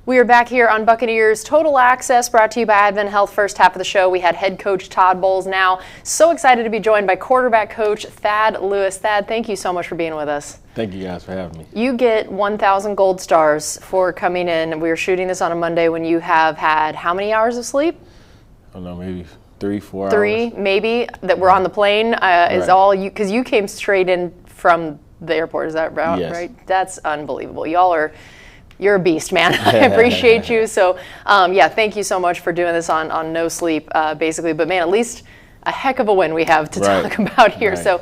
We are back here on Buccaneers Total Access, brought to you by Advent Health. First half of the show, we had head coach Todd Bowles. Now, so excited to be joined by quarterback coach Thad Lewis. Thad, thank you so much for being with us. Thank you guys for having me. You get 1,000 gold stars for coming in. We were shooting this on a Monday when you have had how many hours of sleep? I don't know, maybe 3-4 hours. 3, maybe, that were on the plane is Right. all you, because you came straight in from the airport. Is that right? Yes. Right? That's unbelievable. You're a beast, man. I appreciate you. So, yeah, thank you so much for doing this on no sleep, basically. But, man, at least a heck of a win we have to talk about here. Right. So,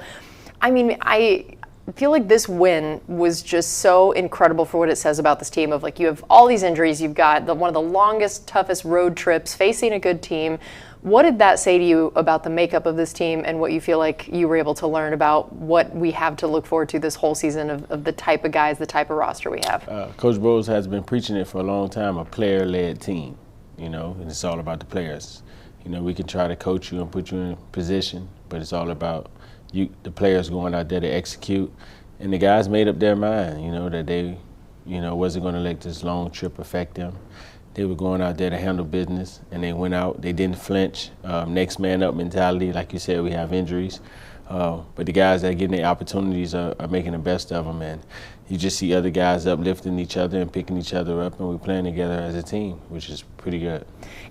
I mean, I feel like this win was just so incredible for what it says about this team of, like, you have all these injuries. You've got one of the longest, toughest road trips, facing a good team. What did that say to you about the makeup of this team and what you feel like you were able to learn about what we have to look forward to this whole season of the type of guys, the type of roster we have? Coach Bowles has been preaching it for a long time, a player-led team, and it's all about the players. We can try to coach you and put you in a position, but it's all about the players going out there to execute. And the guys made up their mind, that they, wasn't going to let this long trip affect them. They were going out there to handle business, and they went out. They didn't flinch. Next man up mentality. Like you said, we have injuries. But the guys that are getting the opportunities are making the best of them. And you just see other guys uplifting each other and picking each other up, and we're playing together as a team, which is pretty good.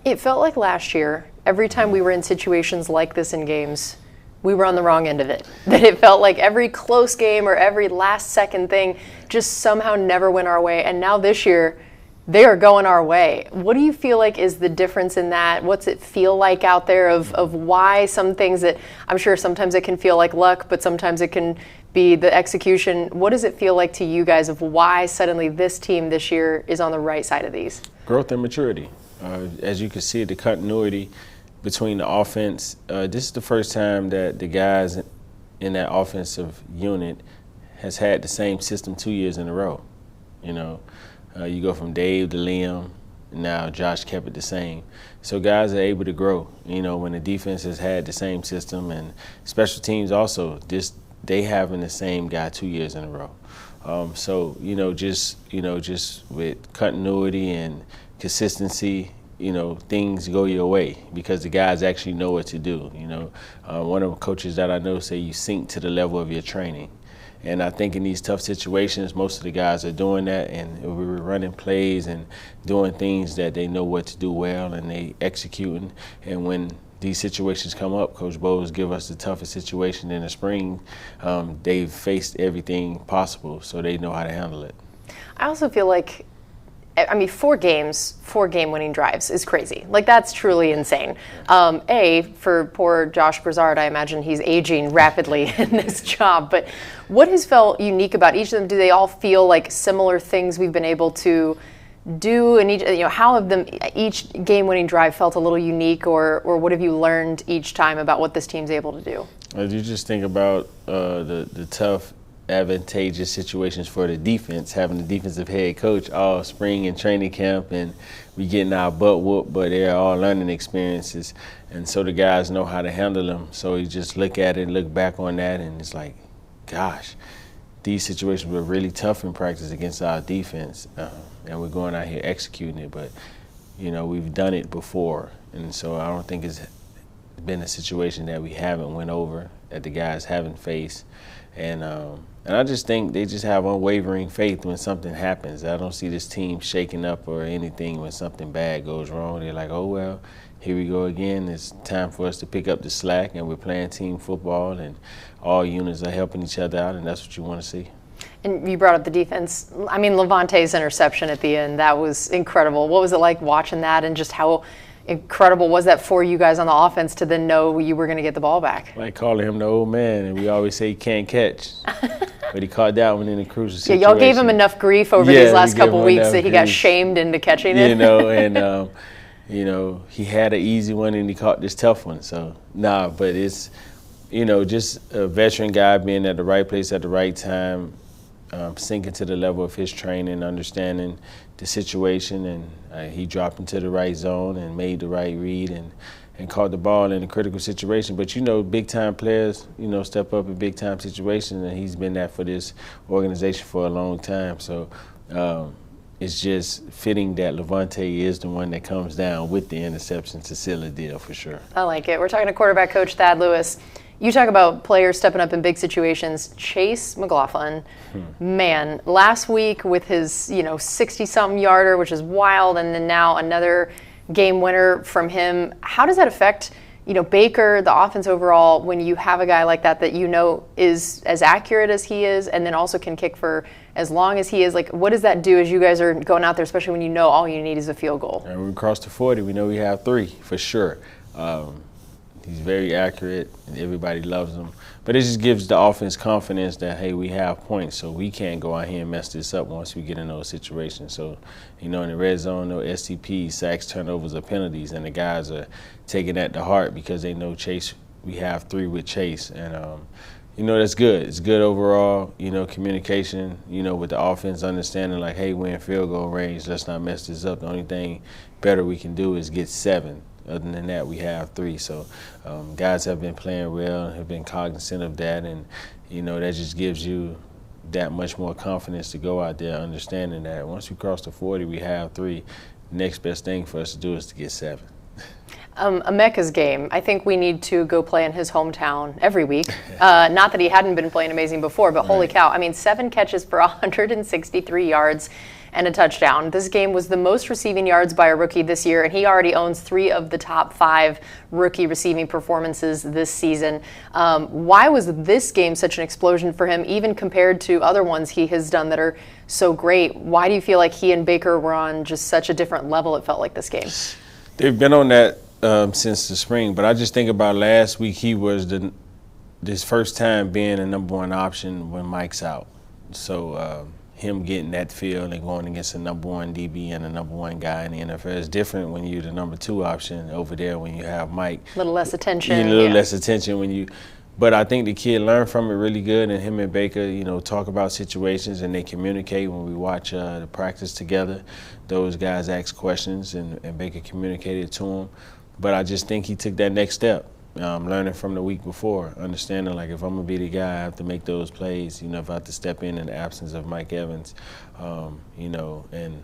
It felt like last year, every time we were in situations like this in games, we were on the wrong end of it. That it felt like every close game or every last-second thing just somehow never went our way. And now this year, they are going our way. What do you feel like is the difference in that? What's it feel like out there of why some things that I'm sure sometimes it can feel like luck, but sometimes it can be the execution. What does it feel like to you guys of why suddenly this team this year is on the right side of these? Growth and maturity. As you can see, the continuity between the offense. This is the first time that the guys in that offensive unit has had the same system 2 years in a row. You go from Dave to Liam, and now Josh kept it the same. So guys are able to grow, when the defense has had the same system, and special teams also, they having the same guy 2 years in a row. So, just with continuity and consistency, things go your way because the guys actually know what to do. One of the coaches that I know say you sink to the level of your training. And I think in these tough situations, most of the guys are doing that, and we were running plays and doing things that they know what to do well, and they executing. And when these situations come up, Coach Bowles give us the toughest situation in the spring. They've faced everything possible, so they know how to handle it. I also feel like, 4 games, 4 game-winning drives is crazy. Like, that's truly insane. For poor Josh Broussard, I imagine he's aging rapidly in this job. But what has felt unique about each of them? Do they all feel like similar things we've been able to do? And how have each game-winning drive felt a little unique, or what have you learned each time about what this team's able to do? You just think about the tough, advantageous situations for the defense, having the defensive head coach all spring and training camp, and we getting our butt whooped, but they're all learning experiences, and so the guys know how to handle them. So you just look at it, look back on that, and it's like, gosh, these situations were really tough in practice against our defense, and we're going out here executing it, but we've done it before, and so I don't think it's been a situation that we haven't went over, that the guys haven't faced. And I just think they just have unwavering faith when something happens. I don't see this team shaking up or anything when something bad goes wrong. They're like, oh, well, here we go again. It's time for us to pick up the slack, and we're playing team football, and all units are helping each other out, and that's what you want to see. And you brought up the defense. Levante's interception at the end, that was incredible. What was it like watching that, and just how incredible was that for you guys on the offense to then know you were going to get the ball back? Like calling him the old man, and we always say he can't catch. But he caught that one in a crucial situation. Yeah, y'all gave him enough grief over these last couple weeks that he got shamed into catching it. He had an easy one and he caught this tough one. So, but it's, just a veteran guy being at the right place at the right time, sinking to the level of his training, understanding the situation, and he dropped into the right zone and made the right read and caught the ball in a critical situation. But big-time players, step up in big-time situations, and he's been that for this organization for a long time. So it's just fitting that Levante is the one that comes down with the interception to seal the deal for sure. I like it. We're talking to quarterback coach Thad Lewis. You talk about players stepping up in big situations. Chase McLaughlin, man, last week with his 60-something yarder, which is wild, and then now another game winner from him. How does that affect Baker, the offense overall, when you have a guy like that is as accurate as he is and then also can kick for as long as he is? Like, what does that do as you guys are going out there, especially when you know all you need is a field goal? And we cross the 40, we know we have 3 for sure. He's very accurate, and everybody loves him. But it just gives the offense confidence that, hey, we have points, so we can't go out here and mess this up once we get in those situations. So, in the red zone, no STPs, sacks, turnovers, or penalties, and the guys are taking that to heart because they know Chase. We have 3 with Chase, and that's good. It's good overall. Communication. With the offense, understanding like, hey, we're in field goal range. Let's not mess this up. The only thing better we can do is get 7. Other than that, we have 3. So guys have been playing well, have been cognizant of that, and that just gives you that much more confidence to go out there, understanding that once we cross the 40, we have 3. The next best thing for us to do is to get 7. Emeka's game, I think we need to go play in his hometown every week. Not that he hadn't been playing amazing before, but holy cow. I mean, 7 catches for 163 yards and a touchdown. This game was the most receiving yards by a rookie this year, and he already owns 3 of the top 5 rookie receiving performances this season. Why was this game such an explosion for him, even compared to other ones he has done that are so great? Why do you feel like he and Baker were on just such a different level, it felt like, this game? They've been on that since the spring, but I just think about last week, he was this first time being a number 1 option when Mike's out. So him getting that field and going against a number 1 DB and a number 1 guy in the NFL is different when you're the number 2 option over there when you have Mike. A little less attention. A little less attention when you. But I think the kid learned from it really good, and him and Baker, talk about situations and they communicate when we watch the practice together. Those guys ask questions and Baker communicated to him. But I just think he took that next step. Learning from the week before, understanding like if I'm gonna be the guy, I have to make those plays. If I have to step in the absence of Mike Evans, and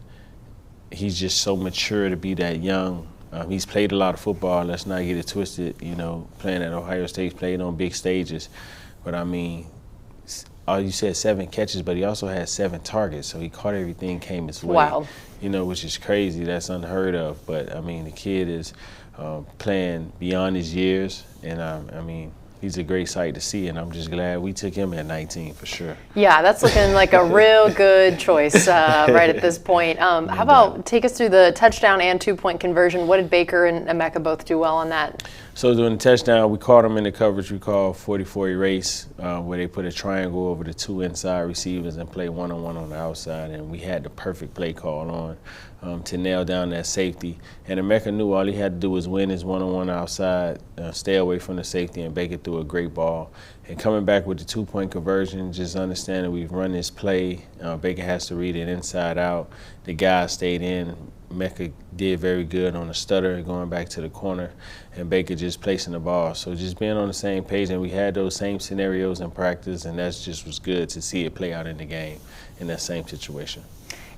he's just so mature to be that young. He's played a lot of football. Let's not get it twisted. Playing at Ohio State, played on big stages, but I mean, you said 7 catches, but he also had 7 targets, so he caught everything came his way. Wow. Which is crazy. That's unheard of. But I mean, the kid is playing beyond his years, and I mean, he's a great sight to see, and I'm just glad we took him at 19 for sure. Yeah, that's looking like a real good choice right at this point. How about take us through the touchdown and 2-point conversion? What did Baker and Emeka both do well on that? So during the touchdown, we caught him in the coverage we call 44 erase, where they put a triangle over the 2 inside receivers and play one-on-one on the outside, and we had the perfect play call on to nail down that safety. And Emeka knew all he had to do was win his one-on-one outside, stay away from the safety, and Baker threw a great ball. And coming back with the 2-point conversion, just understanding we've run this play. Baker has to read it inside out. The guys stayed in. Emeka did very good on the stutter, going back to the corner, and Baker just placing the ball. So just being on the same page, and we had those same scenarios in practice, and that just was good to see it play out in the game in that same situation.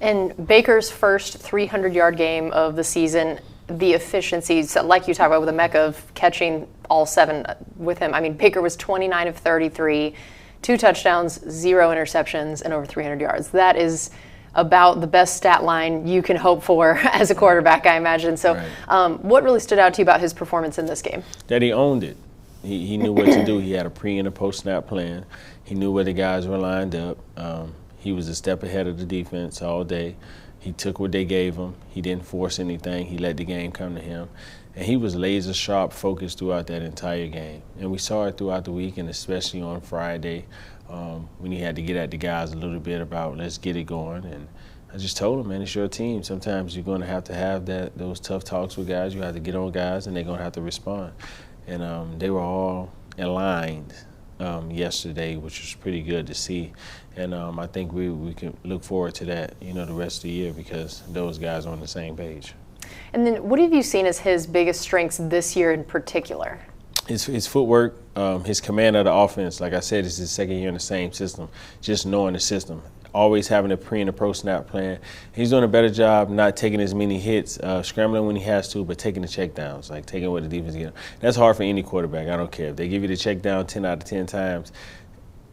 And Baker's first 300-yard game of the season, the efficiency, so like you talked about with Emeka, of catching all 7 with him. I mean, Baker was 29 of 33, 2 touchdowns, 0 interceptions, and over 300 yards. That is about the best stat line you can hope for as a quarterback, I imagine. So what really stood out to you about his performance in this game? That he owned it. He knew what to do. He had a pre- and a post-snap plan. He knew where the guys were lined up. He was a step ahead of the defense all day. He took what they gave him. He didn't force anything. He let the game come to him. And he was laser sharp focused throughout that entire game. And we saw it throughout the week, and especially on Friday when he had to get at the guys a little bit about let's get it going. And I just told him, man, it's your team. Sometimes you're going to have those tough talks with guys. You have to get on guys, and they're going to have to respond. And they were all aligned yesterday, which was pretty good to see. And I think we can look forward to that, the rest of the year, because those guys are on the same page. And then what have you seen as his biggest strengths this year in particular? His footwork, his command of the offense. Like I said, it's his second year in the same system. Just knowing the system. always having a pre and a pro snap plan. He's doing a better job not taking as many hits, scrambling when he has to, but taking the check downs, like taking what the defense gives. That's hard for any quarterback. I don't care. If they give you the check down 10 out of 10 times,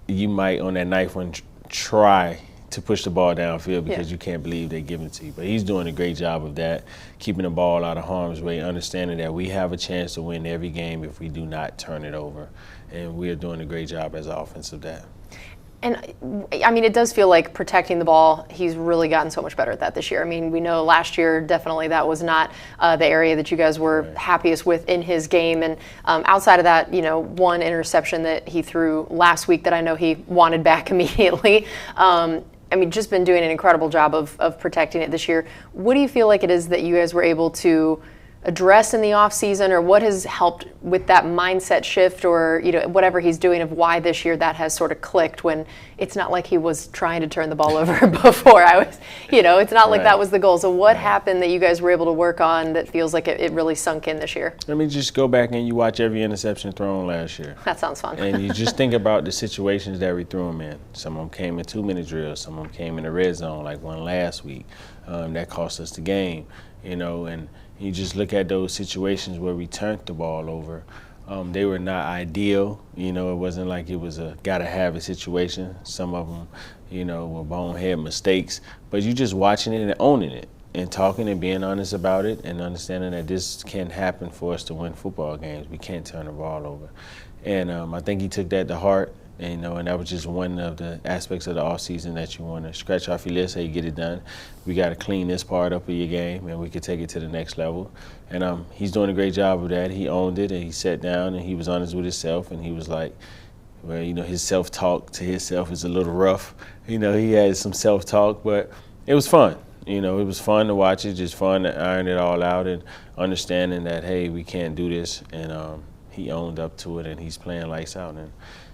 you might on that ninth one try to push the ball downfield because you can't believe they're giving it to you. But he's doing a great job of that, keeping the ball out of harm's way, understanding that we have a chance to win every game if we do not turn it over. And we are doing a great job as an offense of that. And, I mean, it does feel like protecting the ball, he's really gotten so much better at that this year. I mean, we know last year definitely that was not the area that you guys were happiest with in his game. And outside of that, you know, one interception that he threw last week that I know he wanted back immediately. I mean, just been doing an incredible job of protecting it this year. What do you feel like it is that you guys were able to address in the offseason, or what has helped with that mindset shift, or, you know, whatever he's doing, of why this year that has sort of clicked when it's not like he was trying to turn the ball over before? It's not like that was the goal. So what happened that you guys were able to work on that feels like it really sunk in this year? Let me just go back and you watch every interception thrown last year. That sounds fun. And you just think about the situations that we threw them in. Some of them came in 2-minute drills. Some of them came in the red zone, like one last week. That cost us the game, you know, and you just look at those situations where we turned the ball over. They were not ideal. You know, it wasn't like it was a gotta-have-it situation. Some of them, you know, were bonehead mistakes. But you just watching it and owning it and talking and being honest about it and understanding that this can happen for us to win football games. We can't turn the ball over. And I think he took that to heart. And, you know, and that was just one of the aspects of the offseason that you want to scratch off your list. Hey, get it done. We got to clean this part up of your game, and we could take it to the next level. And he's doing a great job of that. He owned it, and he sat down, and he was honest with himself, and he was like, well, you know, his self-talk to himself is a little rough. You know, he had some self-talk, but it was fun. You know, it was fun to watch it, just fun to iron it all out and understanding that, hey, we can't do this. And he owned up to it, and he's playing lights out. And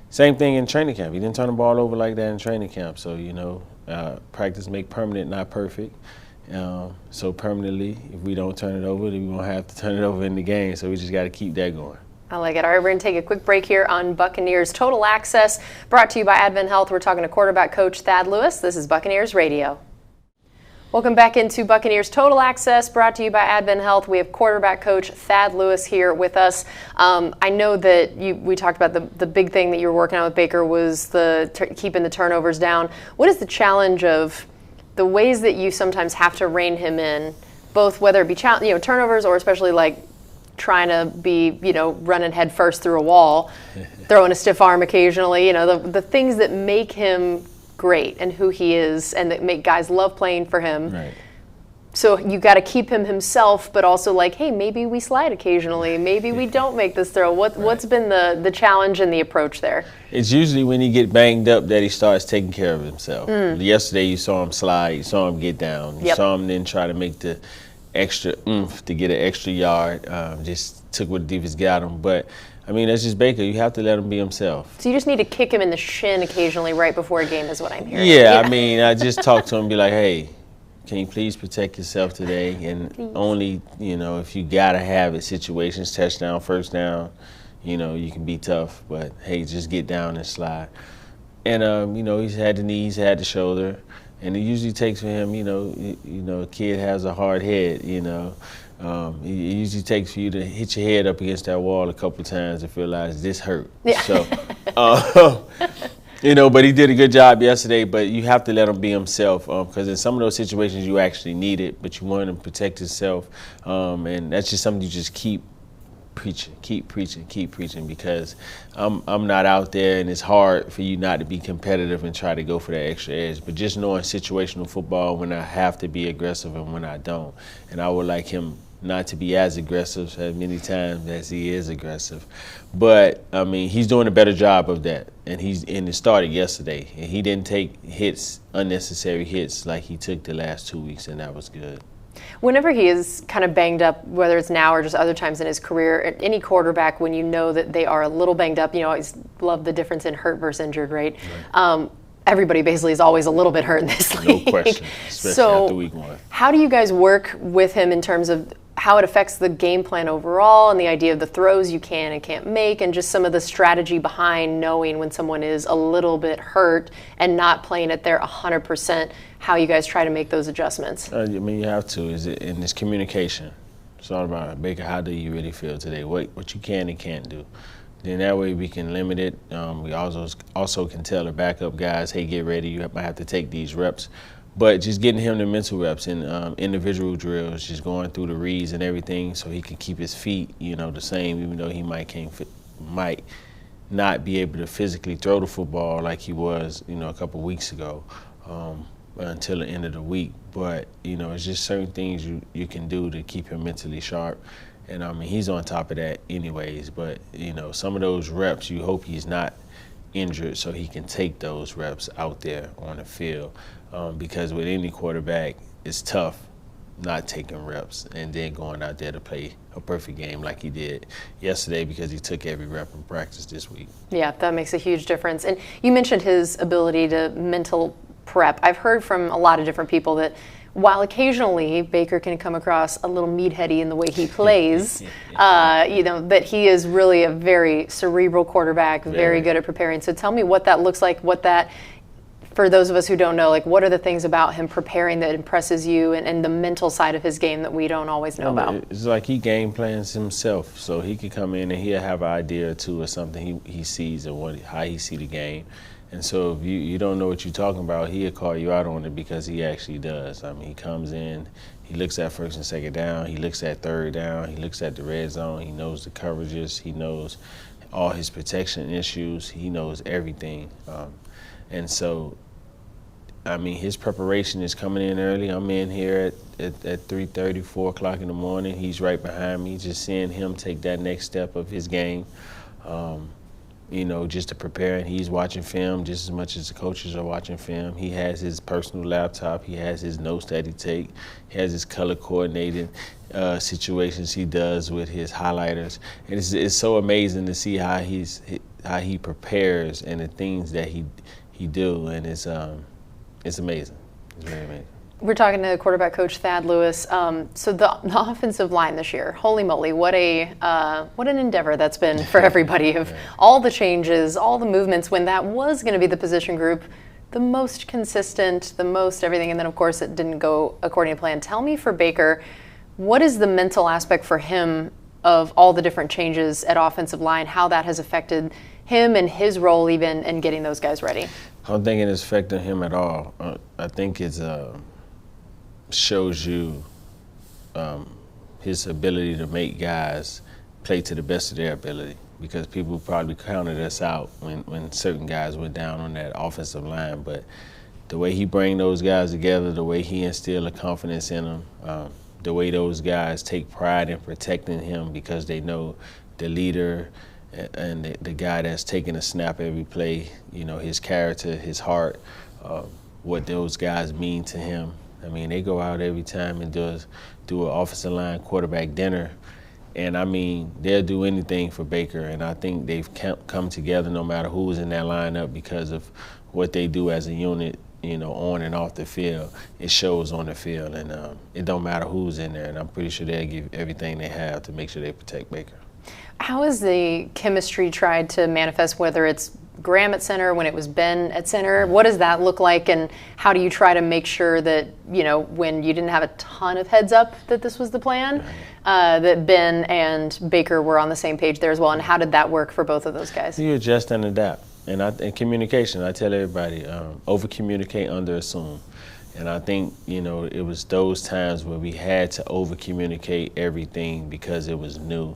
same thing in training camp. He didn't turn the ball over like that in training camp. So, you know, practice make permanent, not perfect. So permanently, if we don't turn it over, then we won't have to turn it over in the game. So we just got to keep that going. I like it. All right, we're going to take a quick break here on Buccaneers Total Access, brought to you by Advent Health. We're talking to quarterback coach Thad Lewis. This is Buccaneers Radio. Welcome back into Buccaneers Total Access, brought to you by Advent Health. We have quarterback coach Thad Lewis here with us. I know that we talked about the big thing that you were working on with Baker was keeping the turnovers down. What is the challenge of the ways that you sometimes have to rein him in, both whether it be turnovers or especially like trying to be, running head first through a wall, throwing a stiff arm occasionally, the things that make him great and who he is and that make guys love playing for him. Right. So you got to keep him himself, but also like, hey, maybe we slide occasionally. Maybe we don't make this throw. What's been the challenge and the approach there? It's usually when he get banged up that he starts taking care of himself. Yesterday you saw him slide, you saw him get down, you saw him then try to make the extra oomph to get an extra yard. Just took what the defense got him. But I mean, that's just Baker. You have to let him be himself. So you just need to kick him in the shin occasionally right before a game is what I'm hearing. Yeah. I mean, I just talk to him and be like, hey, can you please protect yourself today? And only, if you got to have it, situations, touchdown, first down, you can be tough. But, hey, just get down and slide. And, he's had the knee, he's had the shoulder. And it usually takes for him, a kid has a hard head, it usually takes for you to hit your head up against that wall a couple times to realize this hurt. Yeah. So, but he did a good job yesterday. But you have to let him be himself because in some of those situations you actually need it, but you want him to protect himself. And that's just something you just keep preaching because I'm not out there, and it's hard for you not to be competitive and try to go for that extra edge. But just knowing situational football when I have to be aggressive and when I don't. And I would like him not to be as aggressive as many times as he is aggressive. But, I mean, he's doing a better job of that. And it started yesterday. And he didn't take unnecessary hits like he took the last 2 weeks, and that was good. Whenever he is kind of banged up, whether it's now or just other times in his career, any quarterback, when you know that they are a little banged up, I always love the difference in hurt versus injured, right? Everybody basically is always a little bit hurt in this league. No question, especially after week one. How do you guys work with him in terms of how it affects the game plan overall and the idea of the throws you can and can't make, and just some of the strategy behind knowing when someone is a little bit hurt and not playing at their 100%, how you guys try to make those adjustments. I mean, you have to. And it's communication. It's all about, Baker, how do you really feel today? What you can and can't do. Then that way we can limit it. We also can tell the backup guys, hey, get ready. You might have to take these reps. But just getting him the mental reps and individual drills, just going through the reads and everything so he can keep his feet, the same, even though he might not be able to physically throw the football like he was, a couple weeks ago until the end of the week. But, it's just certain things you can do to keep him mentally sharp. And, I mean, he's on top of that anyways. But, some of those reps, you hope he's not injured so he can take those reps out there on the field. Because with any quarterback, it's tough not taking reps and then going out there to play a perfect game like he did yesterday because he took every rep in practice this week. Yeah, that makes a huge difference. And you mentioned his ability to mental prep. I've heard from a lot of different people that while occasionally Baker can come across a little meatheady in the way he plays, that he is really a very cerebral quarterback, very good at preparing. So tell me what that looks like, for those of us who don't know, like what are the things about him preparing that impresses you and the mental side of his game that we don't always know about? It's like he game plans himself, so he could come in and he'll have an idea or two or something he sees and how he see the game. And so if you don't know what you're talking about, he'll call you out on it because he actually does. I mean, he comes in, he looks at first and second down, he looks at third down, he looks at the red zone, he knows the coverages, he knows all his protection issues, he knows everything. And so, I mean, his preparation is coming in early. I'm in here at 3:30, 4 o'clock in the morning. He's right behind me, just seeing him take that next step of his game. Just to prepare, and he's watching film just as much as the coaches are watching film. He has his personal laptop. He has his notes that he take. He has his color-coordinated situations he does with his highlighters. And it's so amazing to see how he prepares and the things that he do, and it's amazing. It's very amazing. We're talking to quarterback coach Thad Lewis. So the offensive line this year, holy moly, what an endeavor that's been for everybody. Of all the changes, all the movements, when that was going to be the position group, the most consistent, the most everything, and then of course it didn't go according to plan. Tell me for Baker, what is the mental aspect for him of all the different changes at offensive line, how that has affected him and his role even in getting those guys ready? I don't think it has affected him at all. I think it's shows you his ability to make guys play to the best of their ability, because people probably counted us out when certain guys went down on that offensive line. But the way he bring those guys together, the way he instill a confidence in them, the way those guys take pride in protecting him because they know the leader and the guy that's taking a snap every play, his character, his heart, what those guys mean to him. I mean, they go out every time and do an offensive line quarterback dinner. And, I mean, they'll do anything for Baker. And I think they've come together no matter who's in that lineup because of what they do as a unit, on and off the field. It shows on the field. And it don't matter who's in there. And I'm pretty sure they'll give everything they have to make sure they protect Baker. How has the chemistry tried to manifest, whether it's Graham at center, when it was Ben at center? What does that look like, and how do you try to make sure that, when you didn't have a ton of heads up that this was the plan, that Ben and Baker were on the same page there as well, and how did that work for both of those guys? You adjust and adapt. And communication, I tell everybody, over-communicate, under-assume. And I think, it was those times where we had to over-communicate everything because it was new.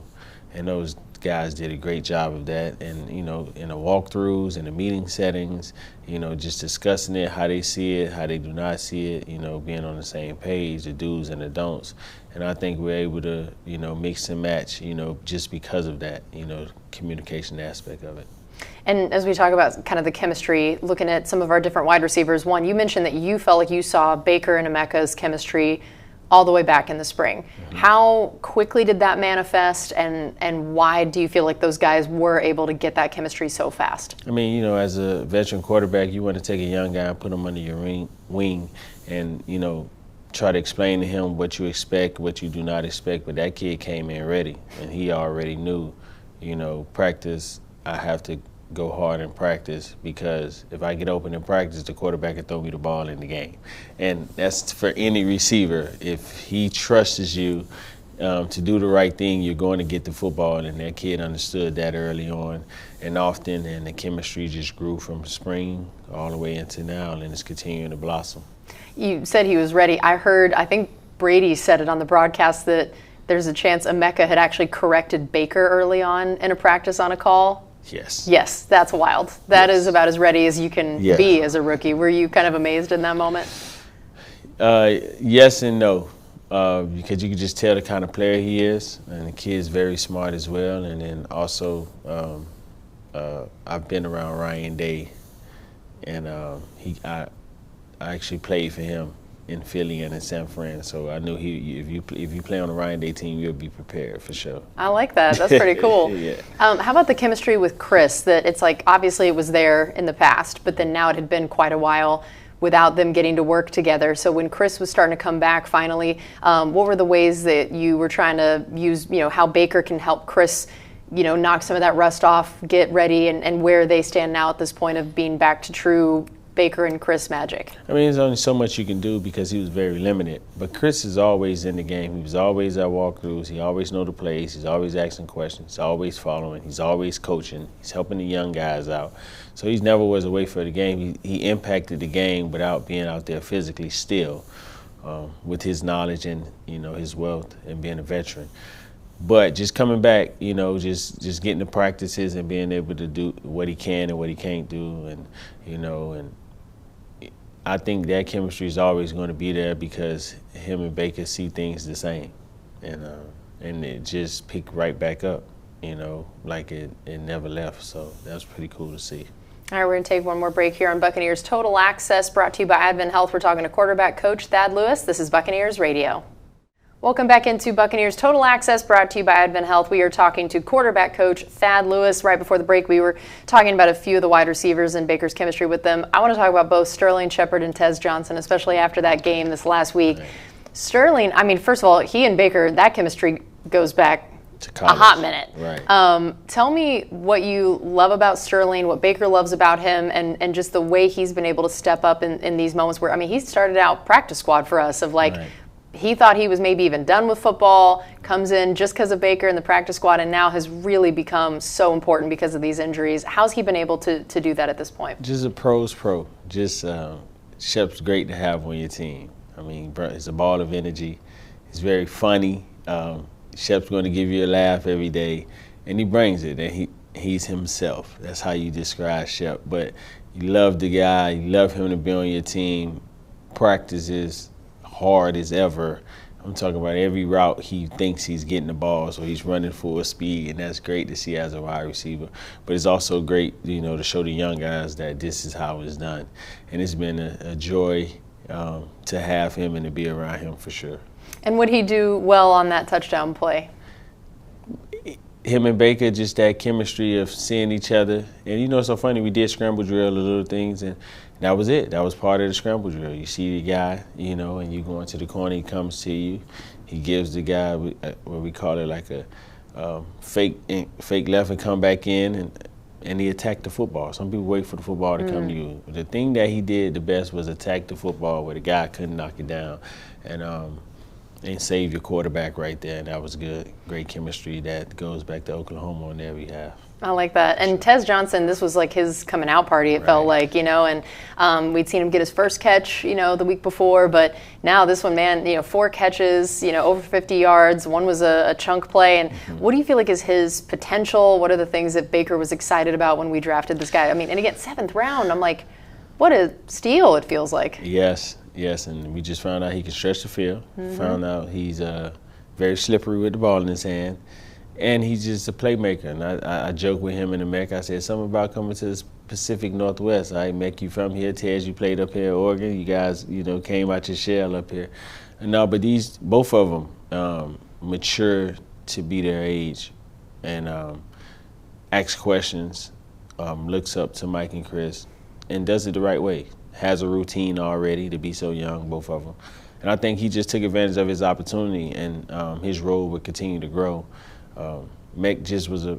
And those guys did a great job of that. And, in the walkthroughs and the meeting settings, just discussing it, how they see it, how they do not see it, being on the same page, the do's and the don'ts. And I think we're able to, mix and match, just because of that, communication aspect of it. And as we talk about kind of the chemistry, looking at some of our different wide receivers, one, you mentioned that you felt like you saw Baker and Emeka's chemistry all the way back in the spring. Mm-hmm. How quickly did that manifest, and why do you feel like those guys were able to get that chemistry so fast? I mean, as a veteran quarterback, you want to take a young guy and put him under your wing and, try to explain to him what you expect, what you do not expect. But that kid came in ready, and he already knew, practice, I have to go hard in practice, because if I get open in practice, the quarterback can throw me the ball in the game. And that's for any receiver. If he trusts you to do the right thing, you're going to get the football. And that kid understood that early on and often, and the chemistry just grew from spring all the way into now, and it's continuing to blossom. You said he was ready. I think Brady said it on the broadcast that there's a chance Emeka had actually corrected Baker early on in a practice on a call. Yes. Yes, that's wild. That is about as ready as you can be as a rookie. Were you kind of amazed in that moment? Yes and no, because you can just tell the kind of player he is, and the kid's very smart as well. And then also, I've been around Ryan Day, and I actually played for him in Philly and in San Fran, so I knew if you play on the Ryan Day team, you'll be prepared for sure. I like that. That's pretty cool. Yeah. How about the chemistry with Chris? That it's like, obviously it was there in the past, but then now it had been quite a while without them getting to work together. So when Chris was starting to come back finally, what were the ways that you were trying to use, how Baker can help Chris, knock some of that rust off, get ready, and where they stand now at this point of being back to true Baker and Chris magic? I mean, there's only so much you can do because he was very limited. But Chris is always in the game. He was always at walkthroughs. He always know the plays. He's always asking questions. He's always following. He's always coaching. He's helping the young guys out. So he never was away for the game. He impacted the game without being out there physically still, with his knowledge and, his wealth and being a veteran. But just coming back, just getting the practices and being able to do what he can and what he can't do, and I think that chemistry is always going to be there because him and Baker see things the same, and it just picked right back up, like it never left. So that's pretty cool to see. All right, we're going to take one more break here on Buccaneers Total Access, brought to you by Advent Health. We're talking to quarterback coach Thad Lewis. This is Buccaneers Radio. Welcome back into Buccaneers Total Access, brought to you by Advent Health. We are talking to quarterback coach Thad Lewis. Right before the break, we were talking about a few of the wide receivers and Baker's chemistry with them. I want to talk about both Sterling Shepard and Tez Johnson, especially after that game this last week. Right. Sterling, first of all, he and Baker, that chemistry goes back a hot minute. Right. Tell me what you love about Sterling, what Baker loves about him, and just the way he's been able to step up in these moments where, he started out practice squad for us of like, right. He thought he was maybe even done with football, comes in just because of Baker in the practice squad, and now has really become so important because of these injuries. How's he been able to do that at this point? Just a pro's pro. Just Shep's great to have on your team. He's a ball of energy. He's very funny. Shep's going to give you a laugh every day, and he brings it, and he's himself. That's how you describe Shep. But you love the guy. You love him to be on your team. Practices hard as ever. I'm talking about every route he thinks he's getting the ball, so he's running full speed, and that's great to see as a wide receiver. But it's also great, to show the young guys that this is how it's done. And it's been a joy to have him and to be around him for sure. And would he do well on that touchdown play? Him and Baker, just that chemistry of seeing each other. And it's so funny, we did scramble drill, the little things, and that was it. That was part of the scramble drill. You see the guy, and you go into the corner, he comes to you. He gives the guy what we call it like a fake left and come back in, and he attacked the football. Some people wait for the football to come to you. The thing that he did the best was attack the football where the guy couldn't knock it down, and save your quarterback right there. And that was good. Great chemistry that goes back to Oklahoma on their behalf. I like that. And Tez Johnson, this was like his coming out party, it felt like, and we'd seen him get his first catch, the week before, but now this one, man, 4 catches, over 50 yards. One was a chunk play. And what do you feel like is his potential? What are the things that Baker was excited about when we drafted this guy? And again, 7th round, I'm like, what a steal it feels like. Yes, and we just found out he can stretch the field. Found out he's very slippery with the ball in his hand. And he's just a playmaker. And I joke with him in America. I said, something about coming to the Pacific Northwest. I make you from here. Tez, you played up here in Oregon. You guys, came out your shell up here. And no, but both of them mature to be their age and asks questions, looks up to Mike and Chris, and does it the right way. Has a routine already to be so young, both of them. And I think he just took advantage of his opportunity, and his role would continue to grow. Mech just was a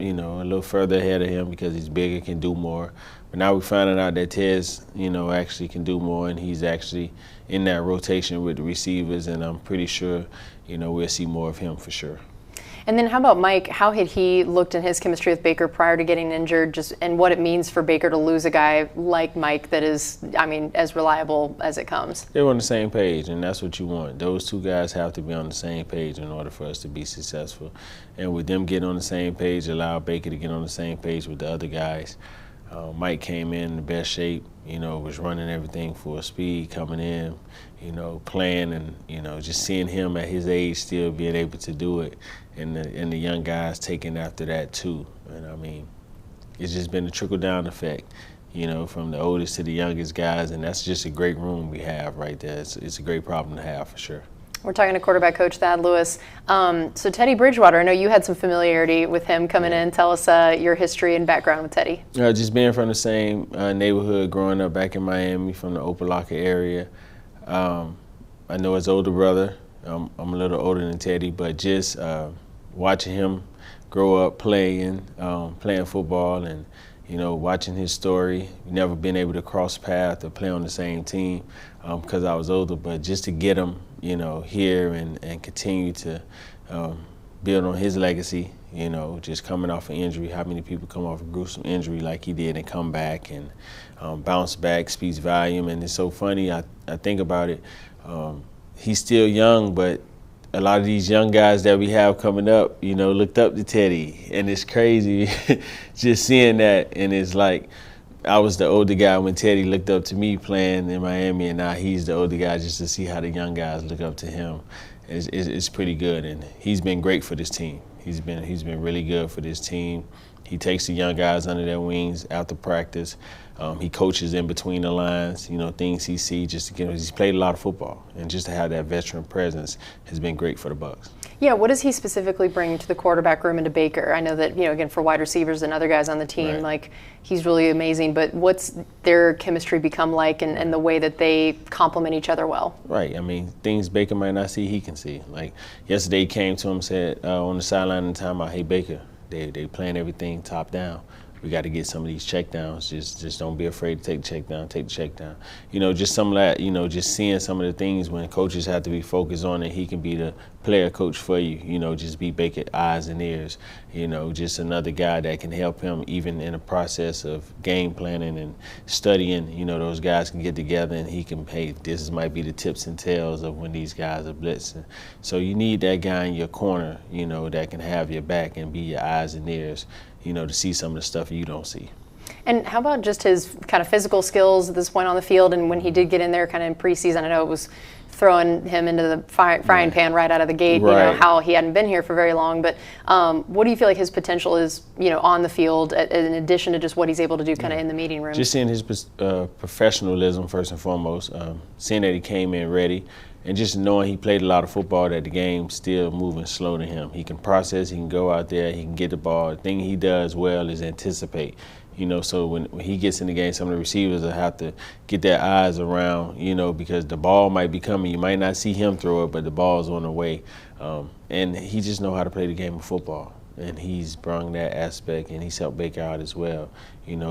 little further ahead of him because he's bigger, can do more. But now we're finding out that Tez, actually can do more, and he's actually in that rotation with the receivers, and I'm pretty sure, we'll see more of him for sure. And then how about Mike? How had he looked in his chemistry with Baker prior to getting injured, and what it means for Baker to lose a guy like Mike that is, as reliable as it comes? They're on the same page, and that's what you want. Those two guys have to be on the same page in order for us to be successful. And with them getting on the same page, allow Baker to get on the same page with the other guys. Mike came in the best shape, was running everything full speed, coming in, playing, and, just seeing him at his age still being able to do it, and the young guys taking after that too. And it's just been a trickle-down effect, from the oldest to the youngest guys, and that's just a great room we have right there. It's a great problem to have for sure. We're talking to quarterback coach Thad Lewis. So Teddy Bridgewater, I know you had some familiarity with him coming in. Tell us your history and background with Teddy. Just being from the same neighborhood, growing up back in Miami, from the Opelika area. I know his older brother. I'm a little older than Teddy, but just watching him grow up playing football, and watching his story. Never been able to cross paths or play on the same team because I was older, but just to get him here and continue to build on his legacy, just coming off an injury. How many people come off a gruesome injury like he did and come back and bounce back, speaks volume. And it's so funny, I think about it, he's still young, but a lot of these young guys that we have coming up, looked up to Teddy. And it's crazy just seeing that. And it's like, I was the older guy when Teddy looked up to me playing in Miami, and now he's the older guy, just to see how the young guys look up to him. It's pretty good, and he's been great for this team. He's been really good for this team. He takes the young guys under their wings after practice. He coaches in between the lines, things he sees. He's played a lot of football, and just to have that veteran presence has been great for the Bucs. Yeah, what does he specifically bring to the quarterback room and to Baker? I know that, again, for wide receivers and other guys on the team, right, he's really amazing, but what's their chemistry become like, and the way that they complement each other well? Right. Things Baker might not see, he can see. Like yesterday, he came to him, said on the sideline in the timeout, "Hey, Baker, they playing everything top down. We got to get some of these checkdowns. Just don't be afraid to take the check down. Take the check down." Just some of that. Just seeing some of the things when coaches have to be focused on it. He can be the player coach for you. Just be Baker eyes and ears. Just another guy that can help him even in the process of game planning and studying. Those guys can get together and he can. Hey, this might be the tips and tails of when these guys are blitzing. So you need that guy in your corner. That can have your back and be your eyes and ears. To see some of the stuff you don't see. And how about just his kind of physical skills at this point on the field, and when he did get in there kind of in preseason? I know it was throwing him into the frying pan right out of the gate, right. How he hadn't been here for very long. But what do you feel like his potential is, on the field, in addition to just what he's able to do kind of in the meeting room? Just seeing his professionalism first and foremost, seeing that he came in ready, and just knowing he played a lot of football, that the game's still moving slow to him. He can process, he can go out there, he can get the ball. The thing he does well is anticipate. So when he gets in the game, some of the receivers will have to get their eyes around, because the ball might be coming. You might not see him throw it, but the ball's on the way. And he just know how to play the game of football. And he's brought that aspect, and he's helped Baker out as well,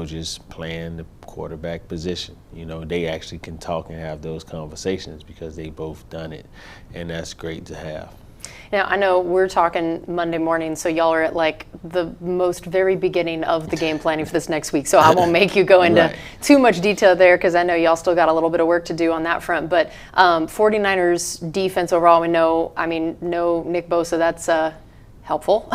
just playing the quarterback position. They actually can talk and have those conversations because they both done it, and that's great to have. Now, I know we're talking Monday morning, so y'all are at the most very beginning of the game planning for this next week, so I won't make you go into too much detail there because I know y'all still got a little bit of work to do on that front. But 49ers defense overall, we know, no Nick Bosa, that's helpful.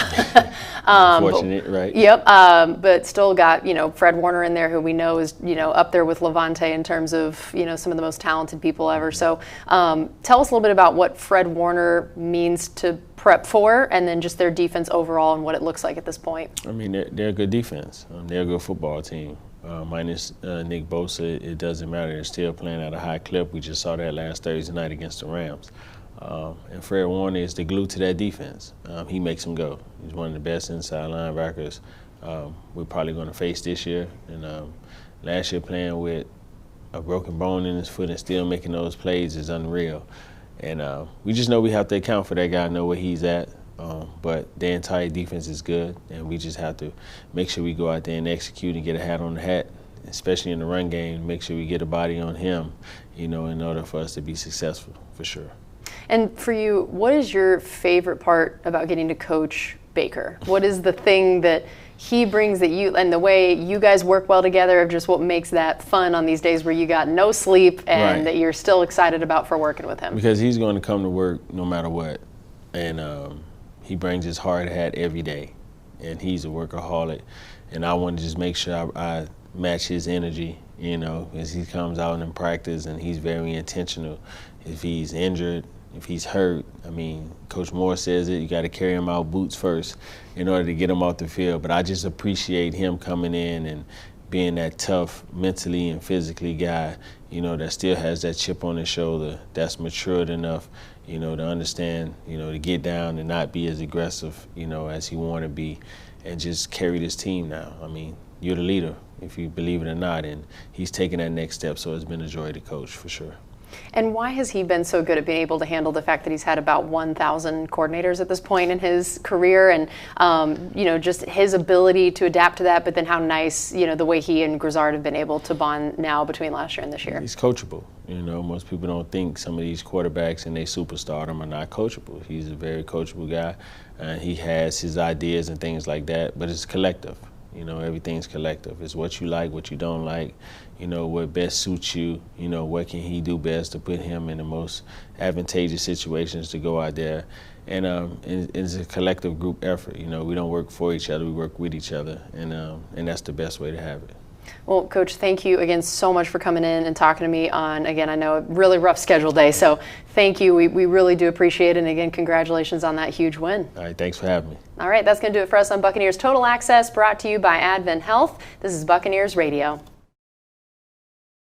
Unfortunate, right? Yep, but still got, Fred Warner in there, who we know is, up there with Levante in terms of, some of the most talented people ever. So tell us a little bit about what Fred Warner means to prep for, and then just their defense overall and what it looks like at this point. They're a good defense. They're a good football team. Minus Nick Bosa, it doesn't matter. They're still playing at a high clip. We just saw that last Thursday night against the Rams. And Fred Warner is the glue to that defense. He makes them go. He's one of the best inside linebackers we're probably going to face this year. And last year playing with a broken bone in his foot and still making those plays is unreal. And we just know we have to account for that guy, know where he's at. But the entire defense is good, and we just have to make sure we go out there and execute and get a hat on the hat, especially in the run game, make sure we get a body on him, in order for us to be successful, for sure. And for you, what is your favorite part about getting to coach Baker? What is the thing that he brings that you, and the way you guys work well together, of just what makes that fun on these days where you got no sleep and Right. that you're still excited about for working with him? Because he's going to come to work no matter what. And he brings his hard hat every day. And he's a workaholic. And I want to just make sure I match his energy, as he comes out in practice, and he's very intentional. If he's injured, if he's hurt, Coach Moore says it, you got to carry him out boots first in order to get him off the field. But I just appreciate him coming in and being that tough mentally and physically guy, that still has that chip on his shoulder, that's matured enough, to understand, to get down and not be as aggressive, as he want to be, and just carry this team now. You're the leader, if you believe it or not, and he's taking that next step, so it's been a joy to coach, for sure. And why has he been so good at being able to handle the fact that he's had about 1,000 coordinators at this point in his career, and just his ability to adapt to that, but then how nice, the way he and Grizzard have been able to bond now between last year and this year? He's coachable. Most people don't think some of these quarterbacks and they superstardom are not coachable. He's a very coachable guy. He has his ideas and things like that, but it's collective. Everything's collective. It's what you like, what you don't like, what best suits you, what can he do best to put him in the most advantageous situations to go out there. And it's a collective group effort. We don't work for each other, we work with each other, and that's the best way to have it. Well, Coach, thank you again so much for coming in and talking to me on, again, I know a really rough schedule day, so thank you. We really do appreciate it, and again, congratulations on that huge win. All right, thanks for having me. All right, that's going to do it for us on Buccaneers Total Access, brought to you by Advent Health. This is Buccaneers Radio.